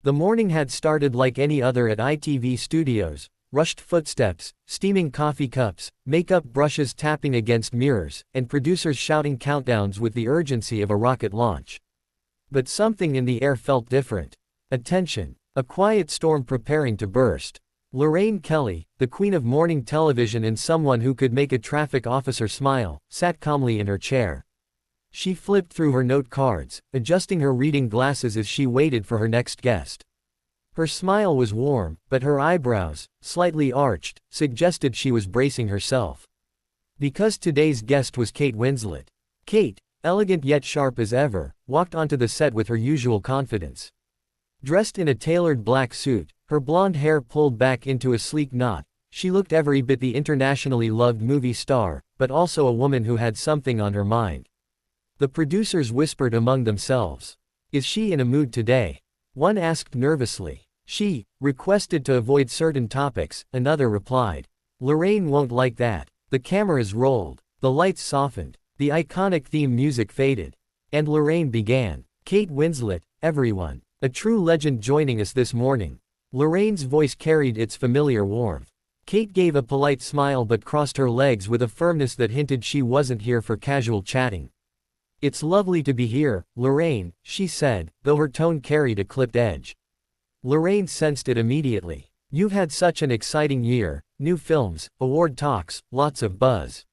The morning had started like any other at ITV Studios: rushed footsteps, steaming coffee cups, makeup brushes tapping against mirrors, and producers shouting countdowns with the urgency of a rocket launch. But something in the air felt different. Attention. A quiet storm preparing to burst. Lorraine Kelly, the queen of morning television and someone who could make a traffic officer smile, sat calmly in her chair. She flipped through her note cards, adjusting her reading glasses as she waited for her next guest. Her smile was warm, but her eyebrows, slightly arched, suggested she was bracing herself. Because today's guest was Kate Winslet. Kate, elegant yet sharp as ever, walked onto the set with her usual confidence. Dressed in a tailored black suit, her blonde hair pulled back into a sleek knot, she looked every bit the internationally loved movie star, but also a woman who had something on her mind. The producers whispered among themselves. Is she in a mood today? One asked nervously. She requested to avoid certain topics, another replied. Lorraine won't like that. The cameras rolled. The lights softened. The iconic theme music faded. And Lorraine began. Kate Winslet, everyone. A true legend joining us this morning. Lorraine's voice carried its familiar warmth. Kate gave a polite smile but crossed her legs with a firmness that hinted she wasn't here for casual chatting. It's lovely to be here, Lorraine, she said, though her tone carried a clipped edge. Lorraine sensed it immediately. You've had such an exciting year, new films, award talks, lots of buzz.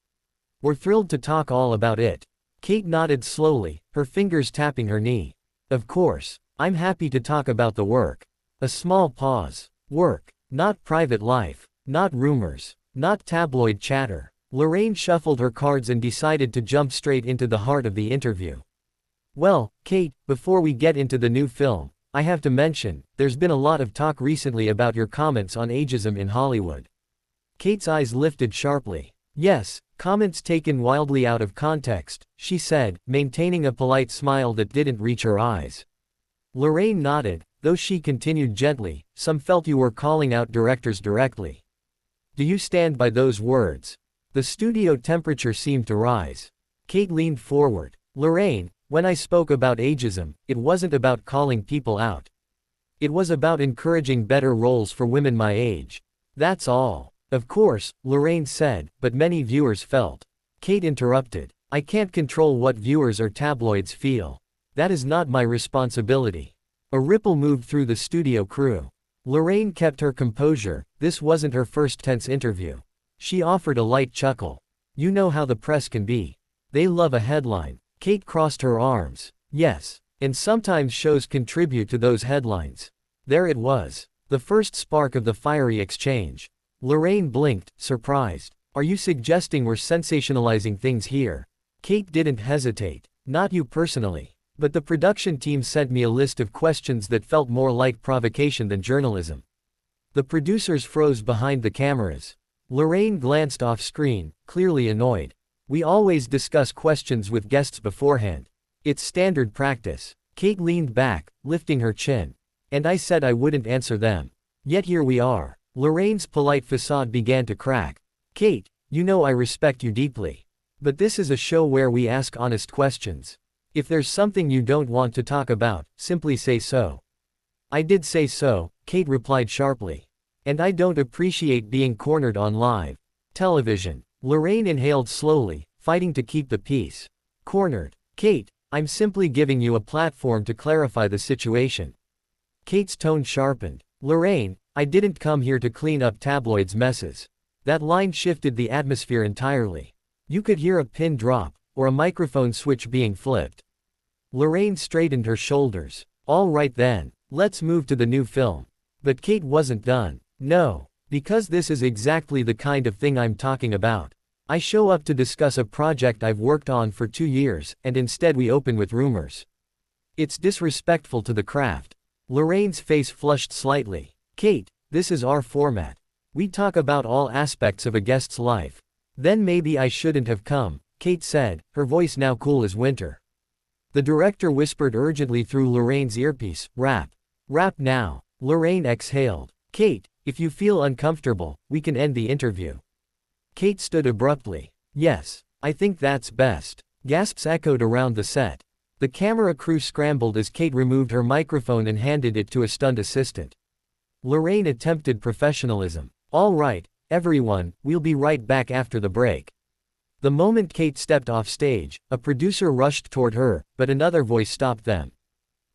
We're thrilled to talk all about it. Kate nodded slowly, her fingers tapping her knee. Of course, I'm happy to talk about the work. A small pause. Work, not private life, not rumors, not tabloid chatter. Lorraine shuffled her cards and decided to jump straight into the heart of the interview. Well, Kate, before we get into the new film, I have to mention, there's been a lot of talk recently about your comments on ageism in Hollywood. Kate's eyes lifted sharply. Yes, comments taken wildly out of context, she said, maintaining a polite smile that didn't reach her eyes. Lorraine nodded, though she continued gently, some felt you were calling out directors directly. Do you stand by those words? The studio temperature seemed to rise. Kate leaned forward. Lorraine, when I spoke about ageism, it wasn't about calling people out. It was about encouraging better roles for women my age. That's all. Of course, Lorraine said, but many viewers felt. Kate interrupted. I can't control what viewers or tabloids feel. That is not my responsibility. A ripple moved through the studio crew. Lorraine kept her composure, this wasn't her first tense interview. She offered a light chuckle. You know how the press can be. They love a headline. Kate crossed her arms. Yes. And sometimes shows contribute to those headlines. There it was. The first spark of the fiery exchange. Lorraine blinked, surprised. Are you suggesting we're sensationalizing things here? Kate didn't hesitate. Not you personally. But the production team sent me a list of questions that felt more like provocation than journalism. The producers froze behind the cameras. Lorraine glanced off screen, clearly annoyed. We always discuss questions with guests beforehand. It's standard practice. Kate leaned back, lifting her chin. And I said I wouldn't answer them. Yet here we are. Lorraine's polite facade began to crack. Kate, you know I respect you deeply. But this is a show where we ask honest questions. If there's something you don't want to talk about, simply say so. I did say so, Kate replied sharply. And I don't appreciate being cornered on live television. Lorraine inhaled slowly, fighting to keep the peace. Cornered. Kate, I'm simply giving you a platform to clarify the situation. Kate's tone sharpened. Lorraine, I didn't come here to clean up tabloids' messes. That line shifted the atmosphere entirely. You could hear a pin drop, or a microphone switch being flipped. Lorraine straightened her shoulders. All right then, let's move to the new film. But Kate wasn't done. No, because this is exactly the kind of thing I'm talking about. I show up to discuss a project I've worked on for 2 years, and instead we open with rumors. It's disrespectful to the craft. Lorraine's face flushed slightly. Kate, this is our format. We talk about all aspects of a guest's life. Then maybe I shouldn't have come, Kate said, her voice now cool as winter. The director whispered urgently through Lorraine's earpiece, "Wrap. Wrap now." Lorraine exhaled. Kate, if you feel uncomfortable, we can end the interview. Kate stood abruptly. Yes, I think that's best. Gasps echoed around the set. The camera crew scrambled as Kate removed her microphone and handed it to a stunt assistant. Lorraine attempted professionalism. "All right, everyone, we'll be right back after the break." The moment Kate stepped off stage, a producer rushed toward her, but another voice stopped them.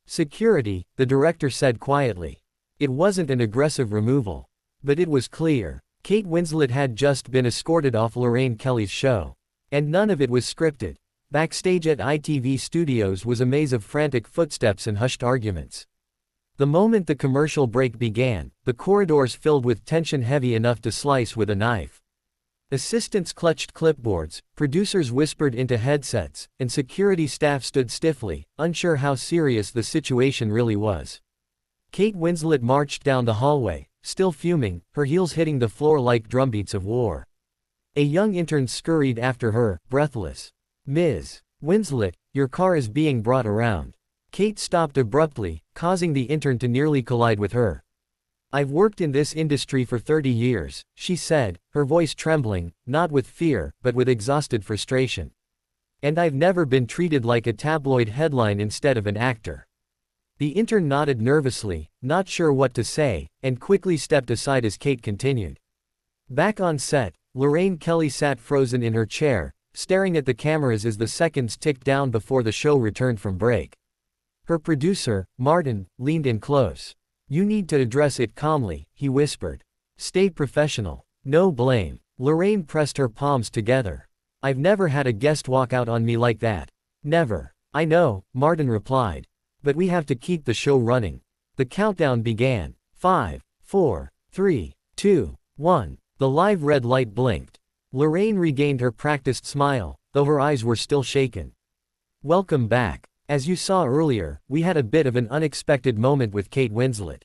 "Security," the director said quietly. It wasn't an aggressive removal. But it was clear. Kate Winslet had just been escorted off Lorraine Kelly's show. And none of it was scripted. Backstage at ITV Studios was a maze of frantic footsteps and hushed arguments. The moment the commercial break began, the corridors filled with tension heavy enough to slice with a knife. Assistants clutched clipboards, producers whispered into headsets, and security staff stood stiffly, unsure how serious the situation really was. Kate Winslet marched down the hallway, still fuming, her heels hitting the floor like drumbeats of war. A young intern scurried after her, breathless. "Ms. Winslet, your car is being brought around." Kate stopped abruptly, causing the intern to nearly collide with her. "I've worked in this industry for 30 years, she said, her voice trembling, not with fear, but with exhausted frustration. "And I've never been treated like a tabloid headline instead of an actor." The intern nodded nervously, not sure what to say, and quickly stepped aside as Kate continued. Back on set, Lorraine Kelly sat frozen in her chair, staring at the cameras as the seconds ticked down before the show returned from break. Her producer, Martin, leaned in close. "You need to address it calmly," he whispered. "Stay professional. No blame." Lorraine pressed her palms together. "I've never had a guest walk out on me like that. Never." "I know," Martin replied. "But we have to keep the show running." The countdown began. 5, 4, 3, 2, 1. The live red light blinked. Lorraine regained her practiced smile, though her eyes were still shaken. "Welcome back. As you saw earlier, we had a bit of an unexpected moment with Kate Winslet."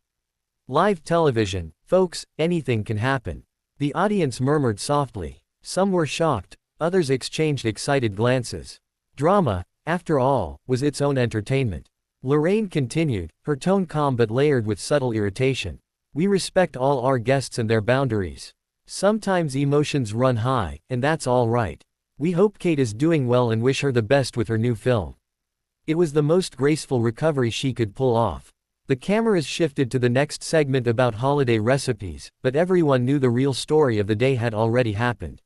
Live television, folks, anything can happen. The audience murmured softly. Some were shocked, others exchanged excited glances. Drama, after all, was its own entertainment. Lorraine continued, her tone calm but layered with subtle irritation. "We respect all our guests and their boundaries. Sometimes emotions run high, and that's all right. We hope Kate is doing well and wish her the best with her new film." It was the most graceful recovery she could pull off. The cameras shifted to the next segment about holiday recipes, but everyone knew the real story of the day had already happened.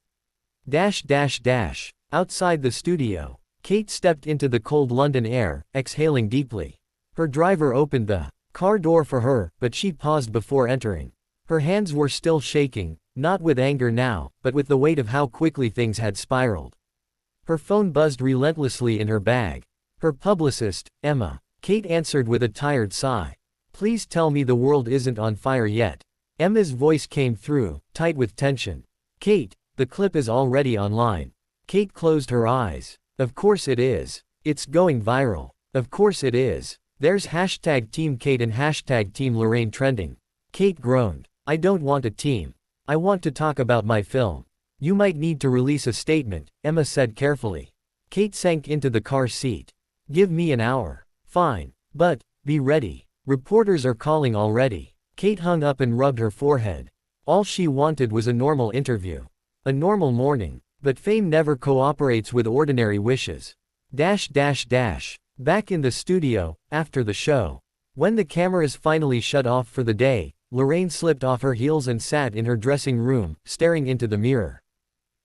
Outside the studio, Kate stepped into the cold London air, exhaling deeply. Her driver opened the car door for her, but she paused before entering. Her hands were still shaking, not with anger now, but with the weight of how quickly things had spiraled. Her phone buzzed relentlessly in her bag. Her publicist, Emma. Kate answered with a tired sigh. "Please tell me the world isn't on fire yet." Emma's voice came through, tight with tension. "Kate, the clip is already online." Kate closed her eyes. "Of course it is. It's going viral. Of course it is. There's hashtag Team Kate and hashtag Team Lorraine trending." Kate groaned. "I don't want a team. I want to talk about my film." "You might need to release a statement," Emma said carefully. Kate sank into the car seat. "Give me an hour." "Fine. But, be ready. Reporters are calling already." Kate hung up and rubbed her forehead. All she wanted was a normal interview. A normal morning. But fame never cooperates with ordinary wishes. Back in the studio, after the show. When the cameras finally shut off for the day, Lorraine slipped off her heels and sat in her dressing room, staring into the mirror.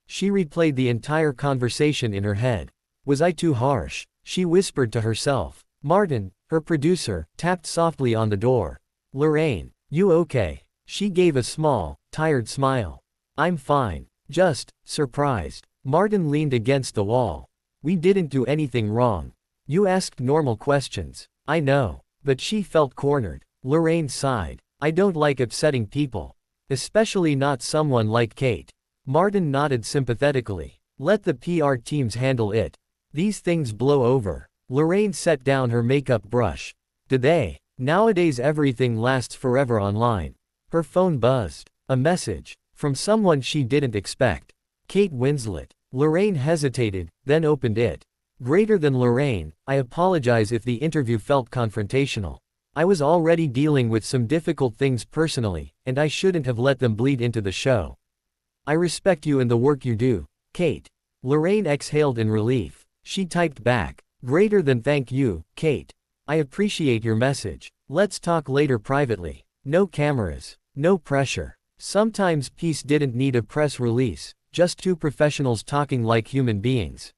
She replayed the entire conversation in her head. "Was I too harsh?" she whispered to herself. Martin, her producer, tapped softly on the door. "Lorraine, you okay?" She gave a small, tired smile. "I'm fine. Just surprised." Martin leaned against the wall. "We didn't do anything wrong. You asked normal questions." "I know." But she felt cornered. Lorraine sighed. "I don't like upsetting people. Especially not someone like Kate." Martin nodded sympathetically. "Let the PR teams handle it. These things blow over." Lorraine set down her makeup brush. "Do they? Nowadays everything lasts forever online." Her phone buzzed. A message. From someone she didn't expect. Kate Winslet. Lorraine hesitated, then opened it. "Greater than Lorraine, I apologize if the interview felt confrontational. I was already dealing with some difficult things personally, and I shouldn't have let them bleed into the show. I respect you and the work you do, Kate." Lorraine exhaled in relief. She typed back. Greater than thank you, Kate. I appreciate your message. Let's talk later privately. No cameras. No pressure. Sometimes peace didn't need a press release, just two professionals talking like human beings.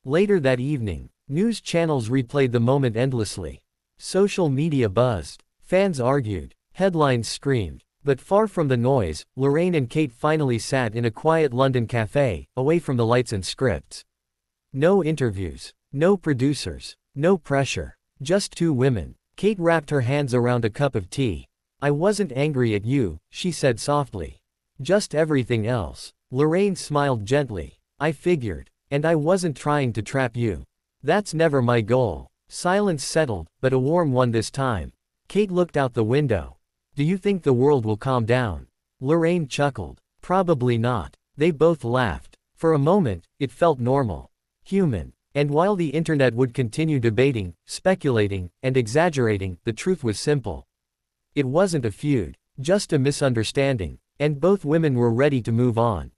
Later that evening, news channels replayed the moment endlessly. Social media buzzed. Fans argued. Headlines screamed. But far from the noise, Lorraine and Kate finally sat in a quiet London cafe, away from the lights and scripts. No interviews. No producers. No pressure. Just two women. Kate wrapped her hands around a cup of tea. I wasn't angry at you, she said softly. Just everything else. Lorraine smiled gently. I figured. And I wasn't trying to trap you. That's never my goal. Silence settled, but a warm one this time. Kate looked out the window. Do you think the world will calm down? Lorraine chuckled. Probably not. They both laughed. For a moment, it felt normal. Human. And while the internet would continue debating, speculating, and exaggerating, the truth was simple. It wasn't a feud, just a misunderstanding, and both women were ready to move on.